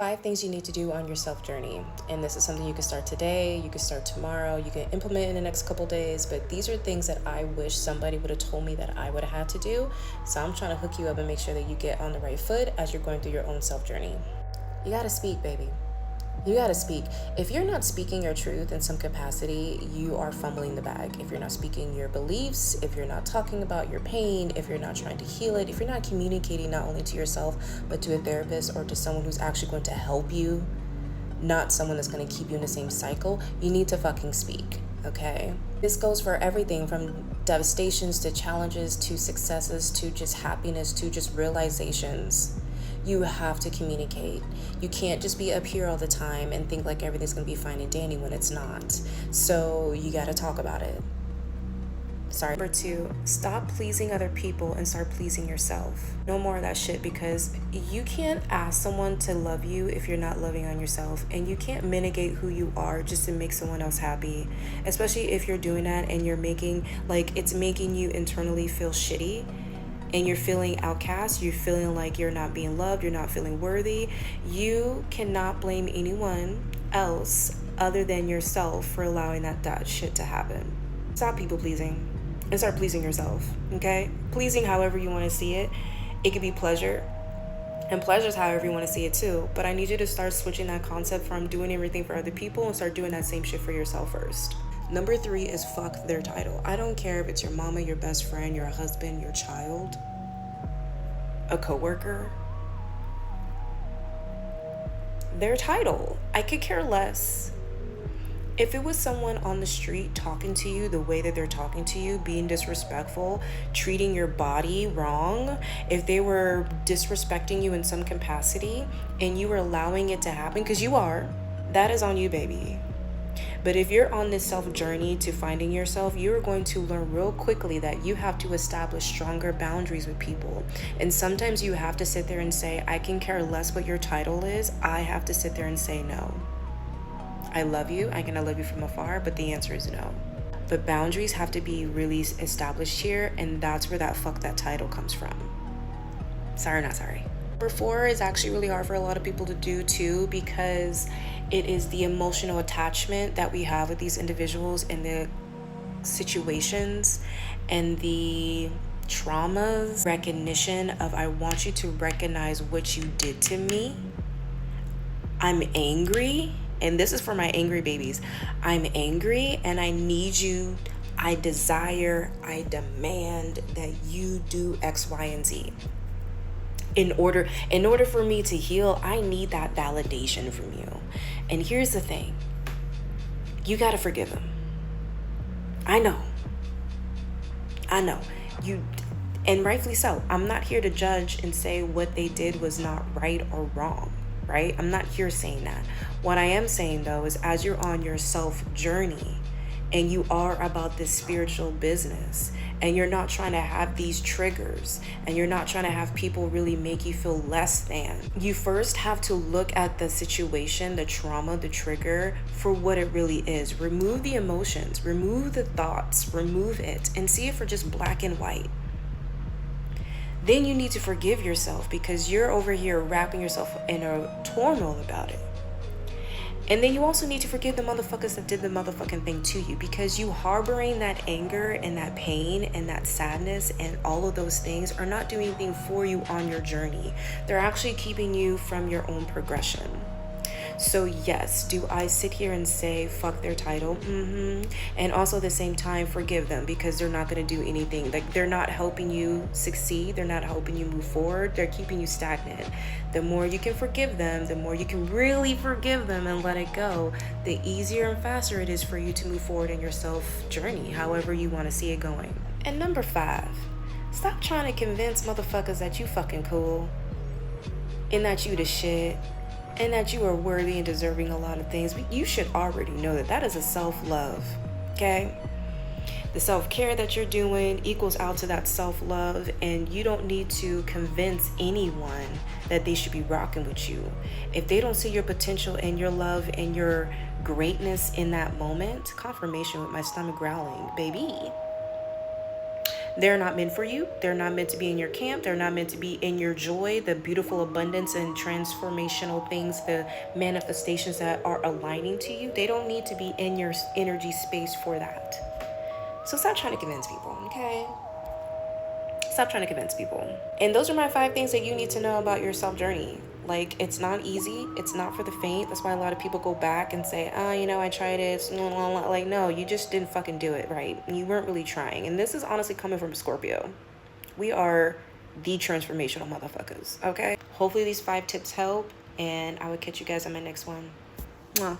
5 things you need to do on your self journey. And this is something you can start today, you can start tomorrow, you can implement in the next couple days. But these are things that I wish somebody would have told me that I would have had to do. So I'm trying to hook you up and make sure that you get on the right foot as you're going through your own self journey. You gotta speak, baby. You gotta speak. If you're not speaking your truth in some capacity, you are fumbling the bag. If you're not speaking your beliefs, if you're not talking about your pain, if you're not trying to heal it, if you're not communicating not only to yourself, but to a therapist or to someone who's actually going to help you, not someone that's going to keep you in the same cycle, you need to fucking speak, okay? This goes for everything from devastations to challenges to successes to just happiness to just realizations. You have to communicate. You can't just be up here all the time and think like everything's gonna be fine and dandy when it's not. So you gotta talk about it. Sorry. Number 2, stop pleasing other people and start pleasing yourself. No more of that shit, because you can't ask someone to love you if you're not loving on yourself, and you can't mitigate who you are just to make someone else happy, especially if you're doing that and you're making, like, it's making you internally feel shitty. And you're feeling outcast, you're feeling like you're not being loved, you're not feeling worthy. You cannot blame anyone else other than yourself for allowing that shit to happen. Stop people pleasing and start pleasing yourself, okay? Pleasing however you want to see it. It could be pleasure, and pleasure's however you want to see it too. But I need you to start switching that concept from doing everything for other people and start doing that same shit for yourself first. Number 3 is fuck their title. I don't care if it's your mama, your best friend, your husband, your child, a coworker. Their title. I could care less. If it was someone on the street talking to you the way that they're talking to you, being disrespectful, treating your body wrong, if they were disrespecting you in some capacity and you were allowing it to happen, because you are, that is on you, baby. But if you're on this self journey to finding yourself, you're going to learn real quickly that you have to establish stronger boundaries with people. And sometimes you have to sit there and say, I can care less what your title is. I have to sit there and say no. I love you. I cannot love you from afar, but the answer is no. But boundaries have to be really established here, and that's where that fuck that title comes from. Sorry, not sorry. Number 4 is actually really hard for a lot of people to do too, because it is the emotional attachment that we have with these individuals and the situations and the traumas. Recognition of, I want you to recognize what you did to me. I'm angry, and this is for my angry babies. I'm angry and I need you, I desire, I demand that you do X, Y, and Z. In order for me to heal, I need that validation from you. And here's the thing. You got to forgive them. I know. You, and rightfully so. I'm not here to judge and say what they did was not right or wrong, right? I'm not here saying that. What I am saying though is, as you're on your self journey and you are about this spiritual business, and you're not trying to have these triggers, and you're not trying to have people really make you feel less than. You first have to look at the situation, the trauma, the trigger for what it really is. Remove the emotions, remove the thoughts, remove it, and see it for just black and white. Then you need to forgive yourself, because you're over here wrapping yourself in a turmoil about it. And then you also need to forgive the motherfuckers that did the motherfucking thing to you, because you harboring that anger and that pain and that sadness and all of those things are not doing anything for you on your journey. They're actually keeping you from your own progression. So yes, do I sit here and say fuck their title? And also at the same time forgive them, because they're not going to do anything. Like, they're not helping you succeed. They're not helping you move forward. They're keeping you stagnant. The more you can forgive them, the more you can really forgive them and let it go, the easier and faster it is for you to move forward in your self journey, however you want to see it going. And number 5, stop trying to convince motherfuckers that you fucking cool and that you the shit, and that you are worthy and deserving a lot of things. But you should already know that that is a self-love, okay? The self-care that you're doing equals out to that self-love, and you don't need to convince anyone that they should be rocking with you. If they don't see your potential and your love and your greatness in that moment, confirmation with my stomach growling, baby. They're not meant for you. They're not meant to be in your camp. They're not meant to be in your joy, the beautiful abundance and transformational things, the manifestations that are aligning to you. They don't need to be in your energy space for that. So stop trying to convince people, okay? Stop trying to convince people. And those are my 5 things that you need to know about your self journey. Like, it's not easy. It's not for the faint. That's why a lot of people go back and say, oh, you know, I tried it. Like, no, you just didn't fucking do it right. You weren't really trying. And this is honestly coming from Scorpio. We are the transformational motherfuckers, okay? Hopefully these 5 tips help. And I will catch you guys on my next one. Mwah.